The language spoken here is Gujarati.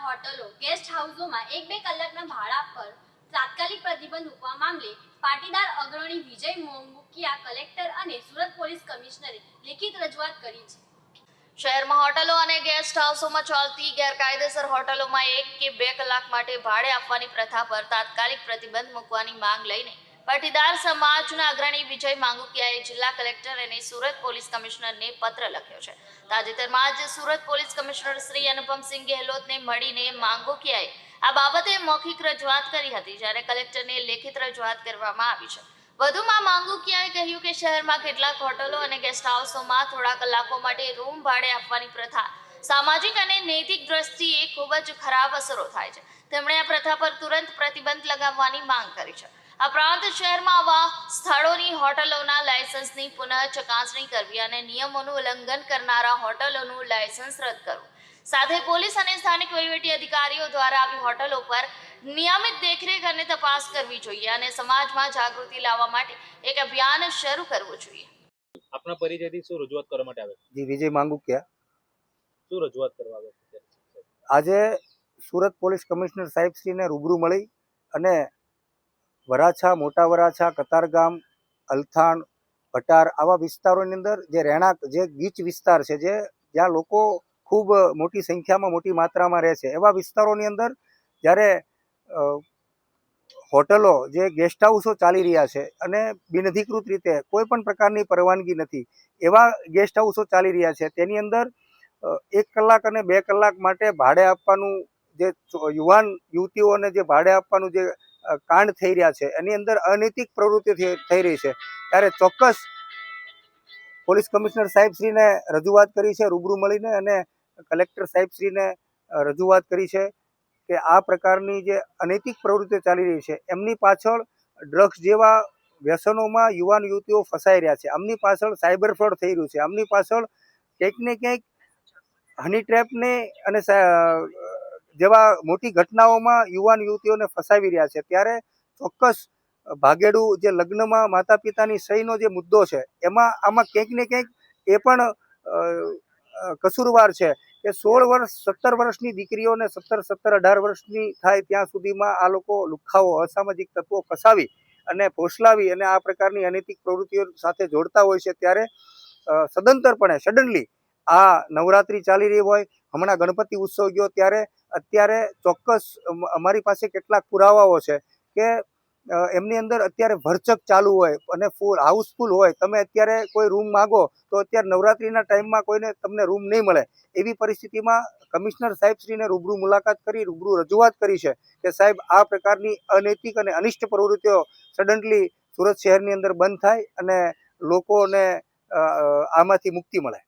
હોટલો, ગેસ્ટ હાઉસોમાં 1-2 કલાકના ભાડા પર તાત્કાલિક પ્રતિબંધ મૂકવા મામલે પાટીદાર અગ્રણી વિજય મોંગુકિયા કલેક્ટર અને સુરત પોલીસ કમિશનરે લેખિત રજૂઆત કરી છે. શહેરમાં હોટલો અને ગેસ્ટ હાઉસોમાં ચાલતી ગેરકાયદેસર હોટલોમાં 1 કે 2 કલાક માટે ભાડે આપવાની પ્રથા પર તાત્કાલિક પ્રતિબંધ મૂકવાની માંગ લઈને પાટીદાર સમાજના અગ્રણી વિજય માંગુકિયાએ જિલ્લા કલેક્ટર અને સુરત પોલીસ કમિશનરને પત્ર લખ્યો છે. તાજેતરમાં જ સુરત પોલીસ કમિશનર શ્રી અનુપમસિંહ ગેહલોતને મળીને માંગુકિયાએ આ બાબતે મૌખિક રજૂઆત કરી હતી, જ્યારે કલેક્ટરને લેખિત રજૂઆત કરવામાં આવી છે. વધુમાં માંગુકિયાએ કહ્યું કે શહેરમાં કેટલાક હોટલો અને ગેસ્ટ હાઉસોમાં થોડા કલાકો માટે રૂમ ભાડે આપવાની પ્રથા સામાજિક અને નૈતિક દ્રષ્ટિએ ખૂબ જ ખરાબ અસરો થાય છે. તેમણે આ પ્રથા પર તુરંત પ્રતિબંધ લગાવવાની માંગ કરી છે. આ ઉપરાંત શહેરમાં આવા સ્થળોની હોટલોના લાયસન્સની પુનઃ ચકાસણી કરવી અને નિયમોનું ઉલ્લંઘન કરનારા હોટલોનું લાયસન્સ રદ કરવું. સાથે પોલીસ અને સ્થાનિક વહીવટી અધિકારીઓ દ્વારા આવી હોટલો પર નિયમિત દેખરેખ અને તપાસ કરવી જોઈએ અને સમાજમાં જાગૃતિ લાવવા માટે એક અભિયાન શરૂ કરવું જોઈએ. આપના પરિચયથી શું રજૂઆત કરવા માટે આવે? જી, વિજય માંગુકિયા. શું રજૂઆત કરવા આવે છે? આજે સુરત પોલીસ કમિશનર સાહેબશ્રીને રૂબરૂ મળી અને વરાછા, મોટા વરાછા, કતારગામ, અલથાણ, ભટાર આવા વિસ્તારોની અંદર જે રહેણાંક જે ગીચ વિસ્તાર છે, જે જ્યાં લોકો ખૂબ મોટી સંખ્યામાં મોટી માત્રામાં રહે છે, એવા વિસ્તારોની અંદર જ્યારે હોટલો જે ગેસ્ટ હાઉસો ચાલી રહ્યા છે અને બિનઅધિકૃત રીતે કોઈ પણ પ્રકારની પરવાનગી નથી એવા ગેસ્ટ હાઉસો ચાલી રહ્યા છે, તેની અંદર 1 કલાક અને 2 કલાક માટે ભાડે આપવાનું જે યુવાન યુવતીઓને જે ભાડે આપવાનું જે કાંડ થઈ રહ્યા છે, એની અંદર અનૈતિક પ્રવૃત્તિ થઈ રહી છે. ત્યારે ચોક્કસ પોલીસ કમિશનર સાહેબશ્રીને રજૂઆત કરી છે રૂબરૂ મળીને, અને કલેક્ટર સાહેબશ્રીને રજૂઆત કરી છે કે આ પ્રકારની જે અનૈતિક પ્રવૃત્તિઓ ચાલી રહી છે એમની પાછળ ડ્રગ્સ જેવા વ્યસનોમાં યુવાન યુવતીઓ ફસાઈ રહ્યા છે, આમની પાછળ સાયબર ફ્રોડ થઈ રહ્યું છે, આમની પાછળ ક્યાંક ને ક્યાંક હની ટ્રેપને અને જેવા મોટી ઘટનાઓમાં યુવાન યુવતીઓને ફસાવી રહ્યા છે. ત્યારે ચોક્કસ ભાગેડું જે લગ્નમાં માતા પિતાની સહીનો જે મુદ્દો છે આમાં ક્યાંક ને ક્યાંક એ પણ કસૂરવાર છે કે 16 વર્ષ 17 વર્ષની દીકરીઓને 17, 18 વર્ષની થાય ત્યાં સુધીમાં આ લોકો લુખ્ખાઓ, અસામાજિક તત્વો ફસાવી અને ફોસલાવી અને આ પ્રકારની અનૈતિક પ્રવૃત્તિઓ સાથે જોડતા હોય છે. ત્યારે સદંતરપણે સડનલી આ નવરાત્રિ ચાલી રહી હોય, હમણાં ગણપતિ ઉત્સવ ગયો, ત્યારે અત્યારે ચોક્કસ અમારી પાસે કેટલાક પુરાવાઓ છે કે એમની અંદર અત્યારે ભરચક ચાલુ હોય અને ફૂલ હાઉસફુલ હોય. તમે અત્યારે કોઈ રૂમ માગો તો અત્યારે નવરાત્રિના ટાઈમમાં કોઈને તમને રૂમ નહીં મળે. એવી પરિસ્થિતિમાં કમિશનર સાહેબશ્રીને રૂબરૂ મુલાકાત કરી રૂબરૂ રજૂઆત કરી છે કે સાહેબ આ પ્રકારની અનૈતિક અને અનિષ્ટ પ્રવૃત્તિઓ સડનલી સુરત શહેરની અંદર બંધ થાય અને લોકોને આમાંથી મુક્તિ મળે.